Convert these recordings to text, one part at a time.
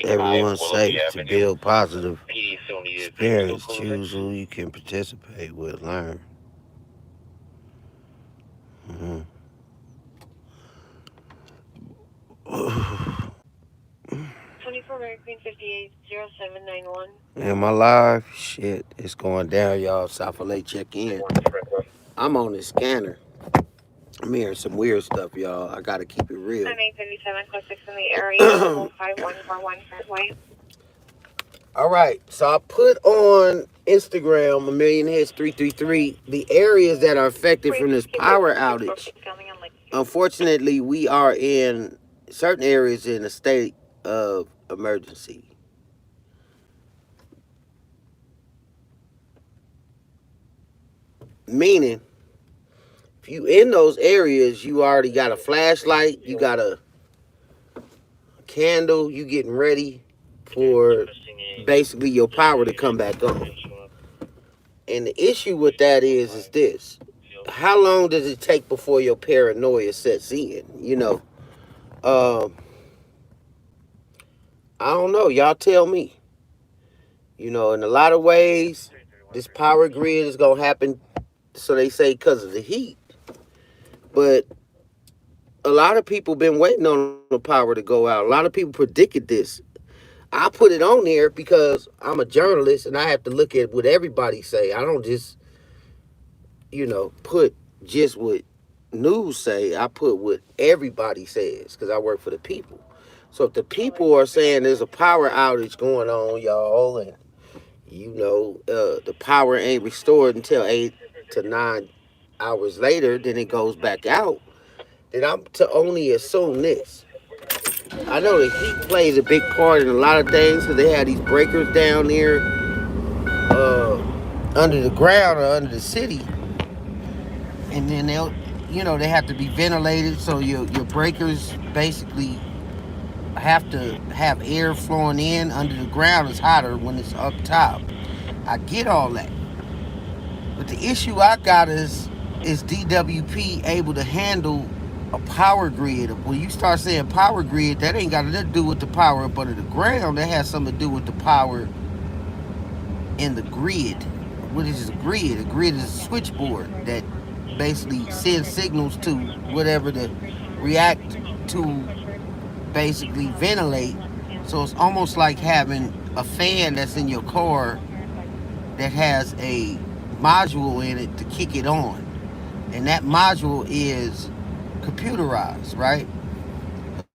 everyone's safe to build positive experience. Choose who you can participate with. Learn. Mhm. 24 Mary Queen 580791. And my live shit is going down, y'all. South LA check in. I'm on the scanner. I'm hearing some weird stuff, y'all. I gotta keep it real. I'm 837 close 6 in the area. Level 5141 Fairway. All right, so I put on Instagram, a million hits 333, the areas that are affected from this power outage. Unfortunately, we are in certain areas in a state of emergency. Meaning, if you in those areas, you already got a flashlight, you got a candle, you getting ready for basically your power to come back on. And the issue with that is this. How long does it take before your paranoia sets in? Um, I don't know. Y'all tell me. In a lot of ways, this power grid is going to happen, so they say, because of the heat. But a lot of people been waiting on the power to go out. A lot of people predicted this. I put it on there because I'm a journalist and I have to look at what everybody say. I don't just, put just what news say. I put what everybody says because I work for the people. So if the people are saying there's a power outage going on, y'all, and the power ain't restored until 8 to 9 hours later, then it goes back out, then I'm to only assume this. I know the heat plays a big part in a lot of things because they have these breakers down there uh, under the ground or under the city, and then they have to be ventilated, so your breakers basically have to have air flowing in. Under the ground is hotter when it's up top. I get all that. But the issue I got is DWP able to handle a power grid? When you start saying power grid, that ain't got nothing to do with the power up under the ground. That has something to do with the power in the grid. What is a grid? A grid is a switchboard that basically sends signals to whatever to react to, basically ventilate. So it's almost like having a fan that's in your car that has a module in it to kick it on. And that module is computerized, right?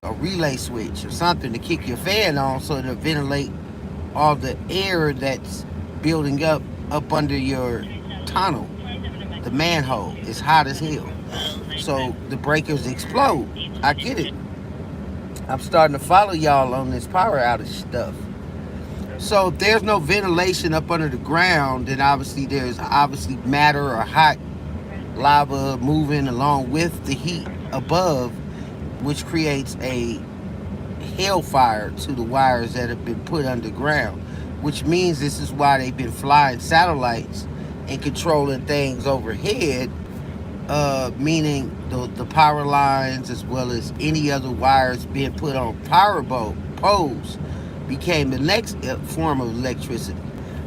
A relay switch or something to kick your fan on so to ventilate all the air that's building up under your tunnel. The manhole is hot as hell. So the breakers explode. I get it. I'm starting to follow y'all on this power outage stuff. So if there's no ventilation up under the ground, then there's matter or hot lava moving along with the heat above, which creates a hellfire to the wires that have been put underground, which means this is why they've been flying satellites and controlling things overhead, meaning the power lines as well as any other wires being put on power poles became the next form of electricity.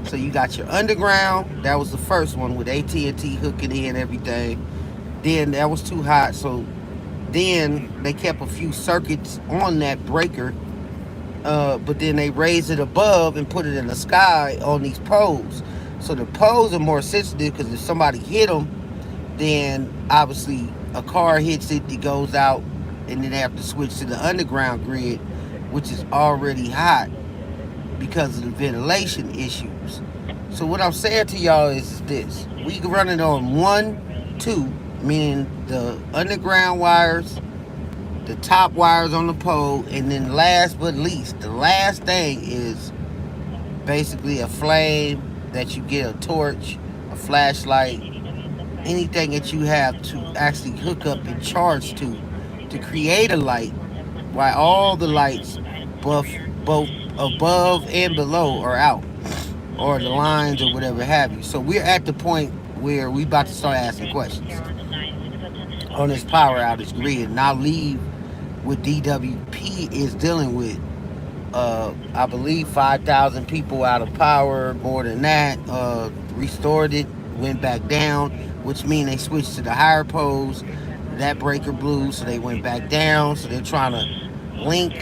So you got your underground. That was the first one with AT&T hooking in everything. Then that was too hot, so then they kept a few circuits on that breaker, but then they raised it above and put it in the sky on these poles. So the poles are more sensitive because if somebody hit them, then obviously a car hits it, it goes out, and then they have to switch to the underground grid, which is already hot because of the ventilation issues. So what I'm saying to y'all is this. We can run it on 1, 2, meaning the underground wires, the top wires on the pole, and then last but least, the last thing is basically a flame that you get, a torch, a flashlight, anything that you have to actually hook up and charge to create a light, while all the lights both above and below are out, or the lines or whatever have you. So we're at the point where we about to start asking questions on this power outage grid, and I'll leave what DWP is dealing with I believe 5,000 people out of power, more than that. Restored it, went back down, which means they switched to the higher poles. That breaker blew, so they went back down. So they're trying to link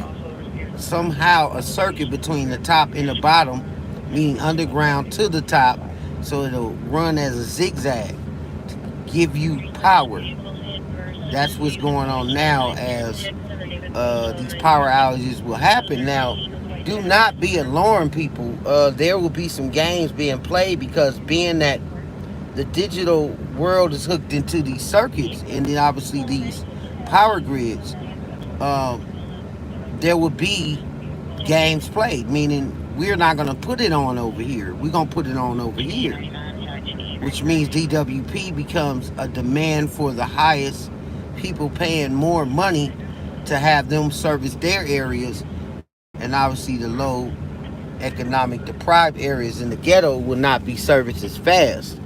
somehow a circuit between the top and the bottom, meaning underground to the top, so it'll run as a zigzag, give you power. That's what's going on now as these power outages will happen. Now, do not be alarmed, people. There will be some games being played because being that the digital world is hooked into these circuits and then obviously these power grids, um, there will be games played, meaning we're not going to put it on over here. We're going to put it on over here, which means DWP becomes a demand for the highest, people paying more money to have them service their areas, and obviously the low economic deprived areas in the ghetto will not be serviced as fast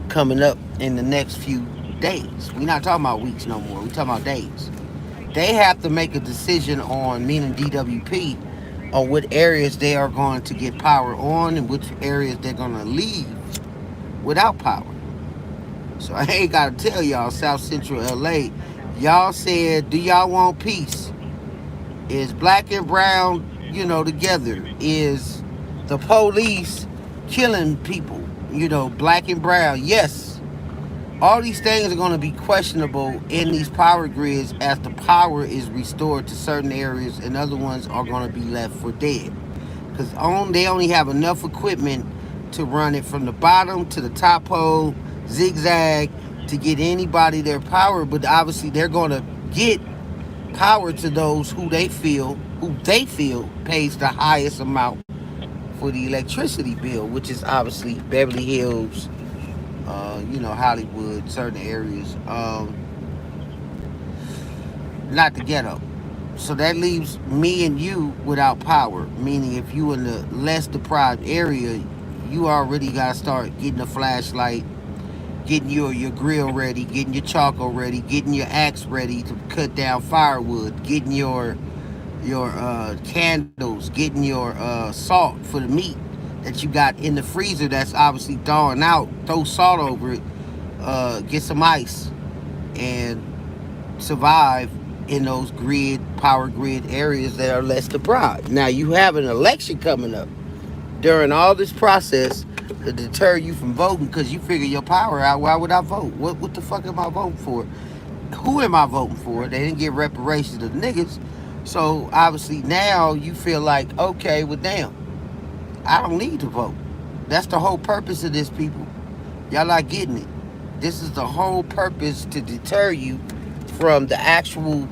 coming up in the next few days. We're not talking about weeks no more. We're talking about days. They have to make a decision on, meaning DWP, on what areas they are going to get power on and which areas they're going to leave without power. So I ain't got to tell y'all, South Central LA, y'all said, do y'all want peace? Is black and brown, together? Is the police killing people, black and brown? Yes. All these things are going to be questionable in these power grids as the power is restored to certain areas and other ones are going to be left for dead. Because they only have enough equipment to run it from the bottom to the top pole, zigzag, to get anybody their power. But obviously they're going to get power to those who they feel pays the highest amount for the electricity bill, which is obviously Beverly Hills, Hollywood, certain areas, not the ghetto. So that leaves me and you without power. Meaning, if you in the less deprived area, you already gotta start getting a flashlight, getting your grill ready, getting your charcoal ready, getting your axe ready to cut down firewood, getting your candles, getting your salt for the meat that you got in the freezer that's obviously thawing out. Throw salt over it, get some ice, and survive in those power grid areas that are less deprived. Now you have an election coming up during all this process to deter you from voting because you figure your power out. Why would I vote? What the fuck am I voting for? Who am I voting for? They didn't get reparations to the niggas. So obviously now you feel like, okay, well damn, I don't need to vote. That's the whole purpose of this, people. Y'all not getting it. This is the whole purpose to deter you from the actual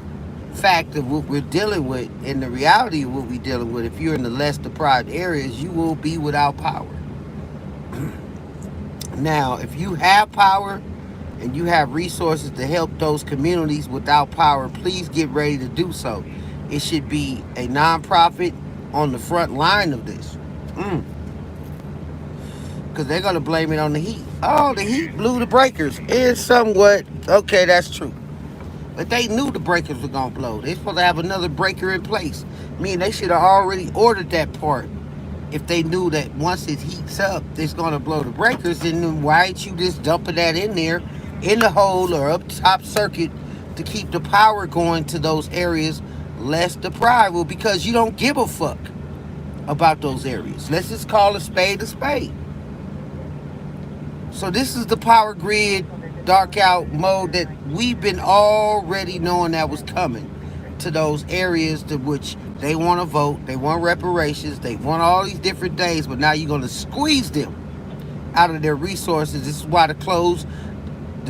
fact of what we're dealing with and the reality of what we're dealing with. If you're in the less deprived areas, you will be without power. Now, if you have power and you have resources to help those communities without power, please get ready to do so. It should be a nonprofit on the front line of this. Because they're going to blame it on the heat. Oh, the heat blew the breakers. It's somewhat, okay, that's true. But they knew the breakers were going to blow. They're supposed to have another breaker in place. I mean, they should have already ordered that part. If they knew that once it heats up, it's going to blow the breakers, then why ain't you just dumping that in there, in the hole or up top circuit to keep the power going to those areas less deprived? Well, because you don't give a fuck about those areas. Let's just call a spade a spade. So this is the power grid dark out mode that we've been already knowing that was coming to those areas to which they want to vote, they want reparations, they want all these different things, but now you're going to squeeze them out of their resources. This is why the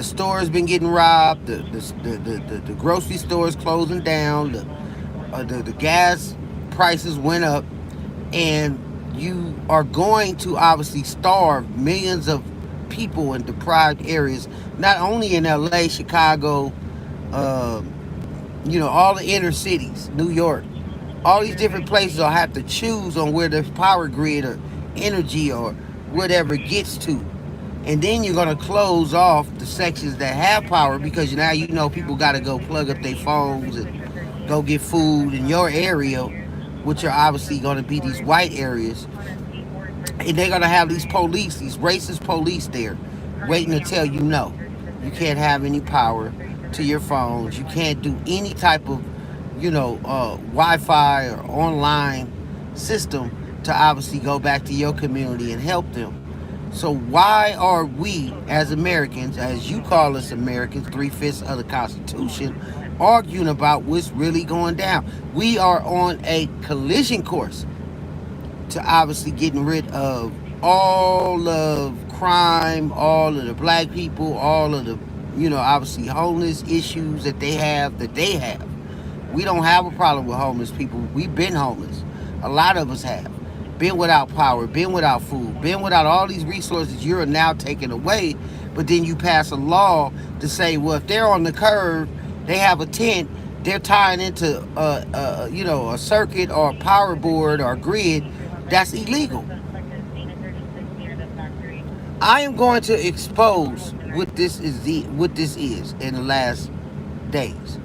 store has been getting robbed, the grocery store is closing down, the gas prices went up, and you are going to obviously starve millions of people in deprived areas, not only in LA, Chicago, all the inner cities, New York. All these different places will have to choose on where the power grid or energy or whatever gets to. And then you're going to close off the sections that have power because now people got to go plug up their phones and go get food in your area which are obviously going to be these white areas, and they're going to have these police, these racist police there, waiting to tell you no, you can't have any power to your phones, you can't do any type of, Wi-Fi or online system to obviously go back to your community and help them. So why are we, as Americans, as you call us Americans, 3/5 of the Constitution, arguing about what's really going down? We are on a collision course to obviously getting rid of all of crime, all of the black people, all of the, obviously homeless issues that they have. We don't have a problem with homeless people. We've been homeless. A lot of us have. Been without power, been without food, been without all these resources you're now taking away. But then you pass a law to say, well, if they're on the curb, they have a tent, they're tying into a circuit or a power board or grid, that's illegal. I am going to expose what this is in the last days,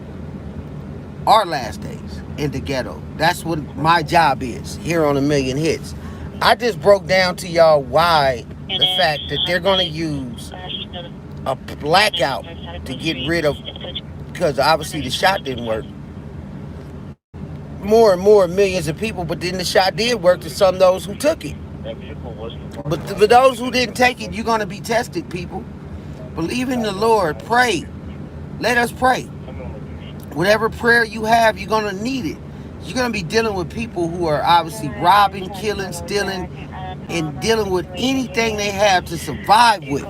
our last days in the ghetto. That's what my job is here on A Million Hits. I just broke down to y'all why the fact that they're going to use a blackout to get rid of, because obviously the shot didn't work, more and more millions of people, but then the shot did work to some of those who took it. But for those who didn't take it, you're going to be tested, people. Believe in the Lord. Pray. Let us pray. Whatever prayer you have, you're going to need it. You're going to be dealing with people who are obviously robbing, killing, stealing, and dealing with anything they have to survive with.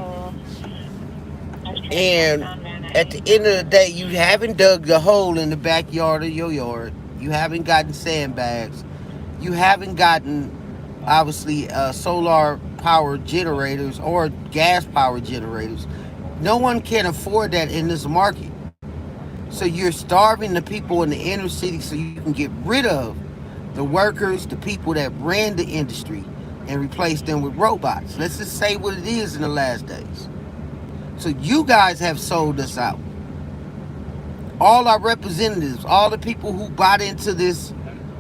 And at the end of the day, you haven't dug the hole in the backyard of your yard. You haven't gotten sandbags. You haven't gotten, obviously, solar power generators or gas power generators. No one can afford that in this market. So you're starving the people in the inner city so you can get rid of the workers, the people that ran the industry, and replace them with robots. Let's just say what it is in the last days. So you guys have sold us out. All our representatives, all the people who bought into this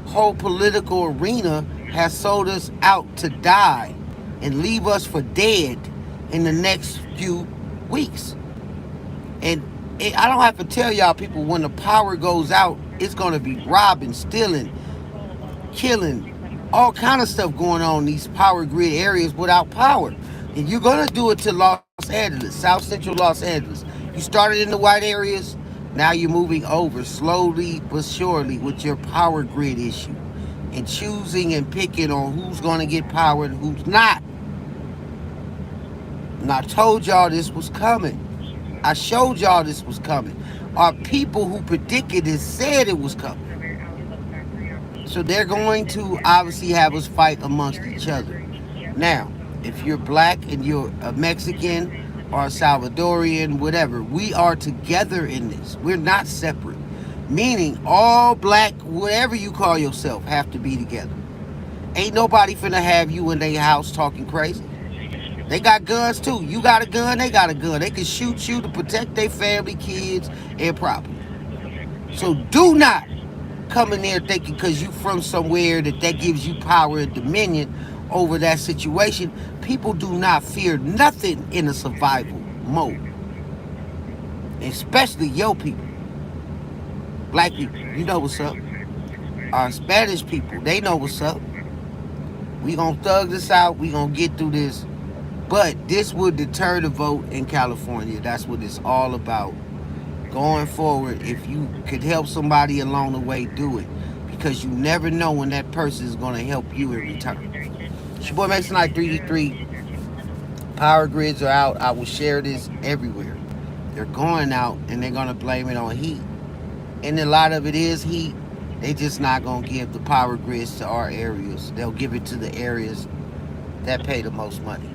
whole political arena has sold us out to die and leave us for dead in the next few weeks. And I don't have to tell y'all people, when the power goes out, it's going to be robbing, stealing, killing, all kind of stuff going on in these power grid areas without power. And you're going to do it to Los Angeles, South Central Los Angeles. You started in the white areas, now you're moving over slowly but surely with your power grid issue and choosing and picking on who's going to get power and who's not. And I told y'all this was coming. I showed y'all this was coming. Our people who predicted it said it was coming. So they're going to obviously have us fight amongst each other. Now, if you're black and you're a Mexican or a Salvadorian, whatever, we are together in this. We're not separate. Meaning all black, whatever you call yourself, have to be together. Ain't nobody finna have you in their house talking crazy. They got guns too. You got a gun, they got a gun. They can shoot you to protect their family, kids, and property. So do not come in there thinking because you from somewhere that gives you power and dominion over that situation. People do not fear nothing in a survival mode. Especially your people. Black people, you know what's up. Our Spanish people, they know what's up. We gonna thug this out. We gonna get through this. But this would deter the vote in California. That's what it's all about. Going forward, if you could help somebody along the way, do it. Because you never know when that person is going to help you in return. It's your boy Mason Knight 3D3. Power grids are out. I will share this everywhere. They're going out and they're going to blame it on heat. And a lot of it is heat. They just not going to give the power grids to our areas. They'll give it to the areas that pay the most money.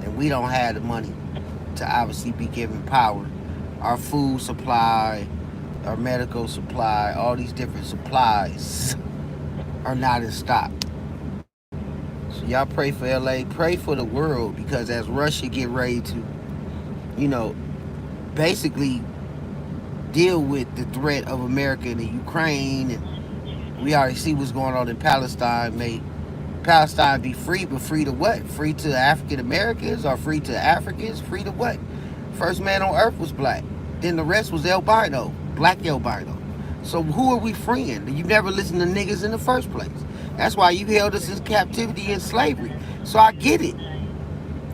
And we don't have the money to obviously be given power. Our food supply, our medical supply, all these different supplies are not in stock. So y'all pray for LA, pray for the world, because as Russia get ready to, basically deal with the threat of America and the Ukraine and We already see what's going on in Palestine. May Palestine be free, but free to what? Free to African Americans or free to Africans? Free to what? First man on earth was black. Then the rest was albino, black albino. So who are we freeing? You never listened to niggas in the first place. That's why you held us in captivity and slavery. So I get it.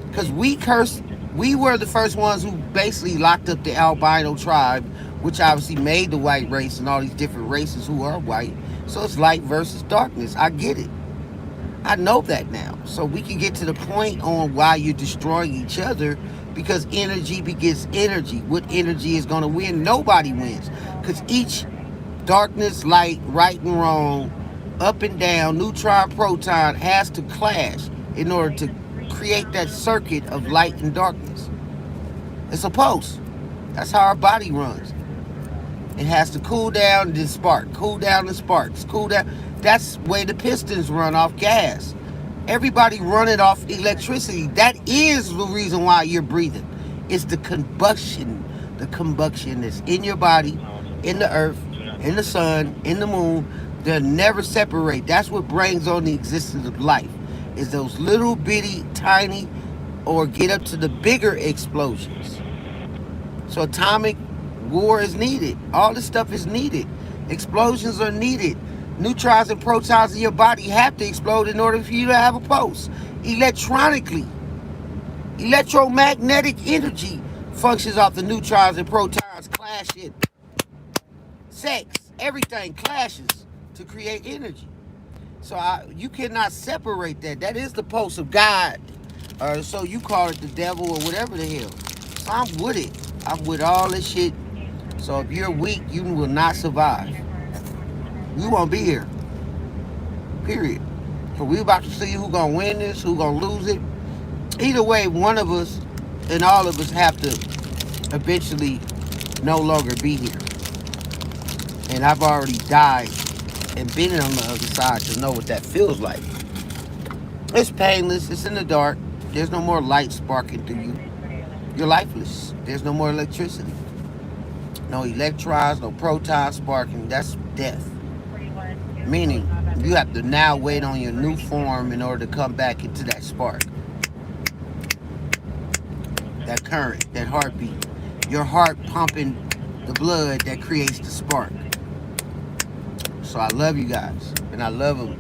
Because we cursed, we were the first ones who basically locked up the albino tribe, which obviously made the white race and all these different races who are white. So it's light versus darkness. I get it. I know that now. So we can get to the point on why you're destroying each other, because energy begets energy. What energy is going to win? Nobody wins. Because each darkness, light, right and wrong, up and down, neutron, proton has to clash in order to create that circuit of light and darkness. It's a pulse. That's how our body runs. It has to cool down and then spark. Cool down and sparks. Cool down. That's the way the pistons run off gas. Everybody running off electricity. That is the reason why you're breathing. It's the combustion. The combustion that's in your body, in the earth, in the sun, in the moon. They'll never separate. That's what brings on the existence of life. Is those little bitty, tiny, or get up to the bigger explosions. So atomic war is needed. All this stuff is needed. Explosions are needed. Neutrons and protons in your body have to explode in order for you to have a pulse. Electronically, electromagnetic energy functions off the neutrons and protons clashing. Sex, everything clashes to create energy. So you cannot separate that. That is the pulse of God. Or so you call it, the devil or whatever the hell. So I'm with it. I'm with all this shit. So if you're weak, you will not survive. You won't be here. Period. So we about to see who gonna win this, who gonna lose it. Either way, one of us and all of us have to eventually no longer be here. And I've already died and been on the other side to know what that feels like. It's painless. It's in the dark. There's no more light sparking through you. You're lifeless. There's no more electricity. No electrons, no protons sparking. That's death. Meaning, you have to now wait on your new form in order to come back into that spark. That current, that heartbeat. Your heart pumping the blood that creates the spark. So I love you guys. And I love them,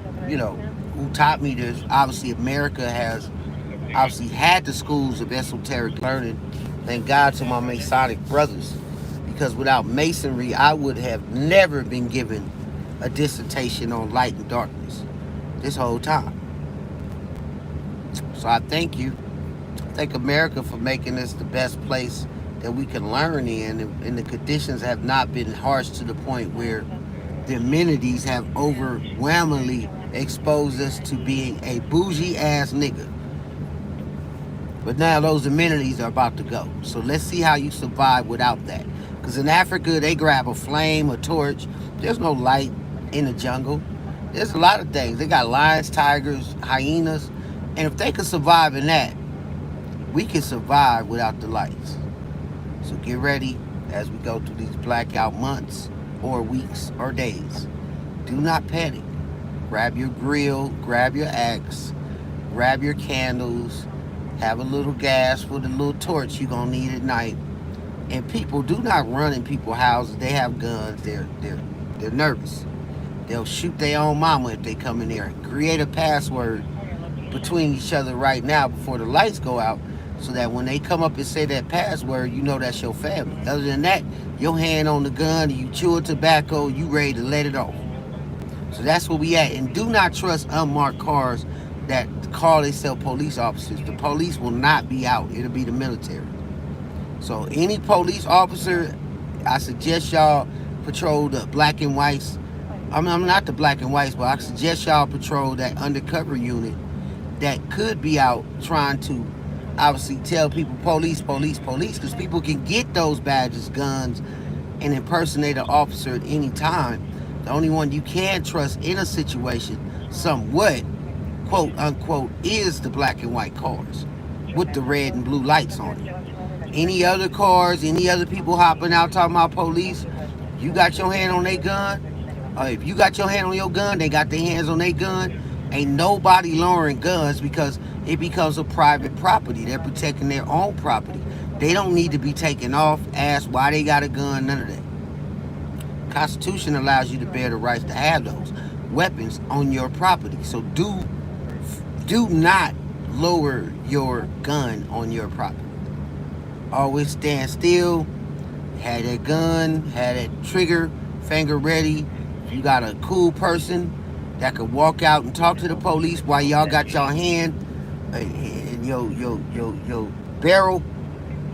who taught me this. Obviously, America has obviously had the schools of esoteric learning. Thank God to my Masonic brothers. Because without Masonry, I would have never been given a dissertation on light and darkness this whole time. So I thank you. I thank America for making this the best place that we can learn in. And the conditions have not been harsh to the point where the amenities have overwhelmingly exposed us to being a bougie ass nigga. But now those amenities are about to go. So let's see how you survive without that. Because in Africa, they grab a flame, a torch. There's no light in the jungle. There's a lot of things. They got lions, tigers, hyenas. And if they could survive in that, we can survive without the lights. So get ready as we go through these blackout months or weeks or days. Do not panic. Grab your grill, grab your axe, grab your candles, have a little gas with a little torch you're going to need at night. And people, do not run in people's houses. They have guns. They're nervous. They'll shoot their own mama if they come in there. Create a password between each other right now before the lights go out, so that when they come up and say that password, you know that's your family. Other than that, your hand on the gun, you chew a tobacco, you ready to let it off. So that's where we at. And do not trust unmarked cars that call themselves police officers. The police will not be out. It'll be the military. So any police officer, I suggest y'all patrol the black and whites. I'm not the black and whites, but I suggest y'all patrol that undercover unit that could be out trying to obviously tell people police, police, police, because people can get those badges, guns, and impersonate an officer at any time. The only one you can trust in a situation, somewhat, quote unquote, is the black and white cars with the red and blue lights on it. Any other cars, any other people hopping out talking about police, you got your hand on their gun, If you got your hand on your gun, they got their hands on their gun. Ain't nobody lowering guns because it becomes a private property. They're protecting their own property. They don't need to be taken off, asked why they got a gun, none of that. Constitution allows you to bear the rights to have those weapons on your property. So do not lower your gun on your property. Always stand still. Had that gun, had that trigger finger ready. If you got a cool person that could walk out and talk to the police while y'all got your hand and your barrel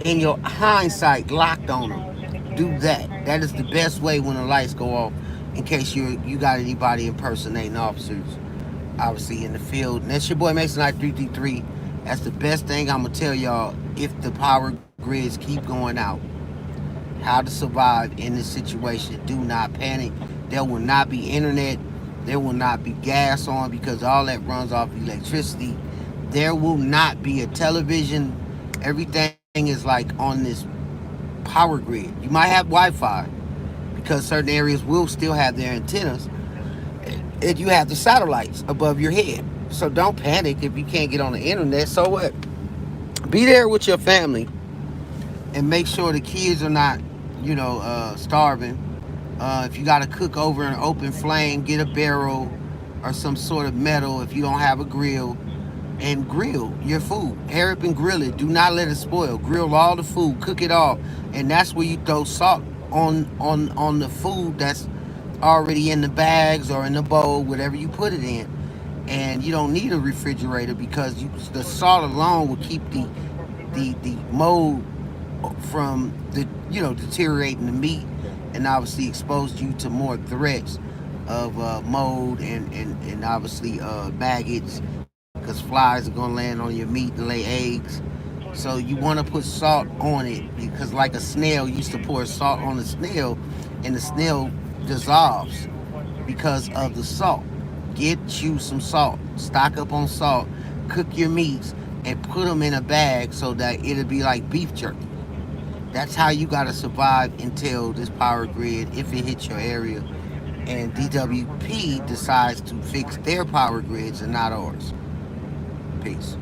in your hindsight locked on them. Do that. That is the best way when the lights go off. In case you got anybody impersonating officers, obviously in the field. And that's your boy Mason 333. That's the best thing I'm gonna tell y'all if the power grids keep going out. How to survive in this situation. Do not panic. There will not be internet. There will not be gas on because all that runs off electricity. There will not be a television. Everything is like on this power grid. You might have Wi-Fi because certain areas will still have their antennas, and you have the satellites above your head. So don't panic if you can't get on the internet. So what? Be there with your family and make sure the kids are not, starving. If you got to cook over an open flame, get a barrel or some sort of metal if you don't have a grill and grill your food. Air up and grill it. Do not let it spoil. Grill all the food, cook it all, and that's where you throw salt on the food that's already in the bags or in the bowl, whatever you put it in. And you don't need a refrigerator because the salt alone will keep the mold from the deteriorating the meat, and obviously exposed you to more threats of mold and obviously maggots because flies are going to land on your meat and lay eggs. So you want to put salt on it because like a snail, you used to pour salt on the snail and the snail dissolves because of the salt. Get you some salt, stock up on salt, cook your meats and put them in a bag so that it'll be like beef jerky. That's how you got to survive until this power grid, if it hits your area, and DWP decides to fix their power grids and not ours. Peace.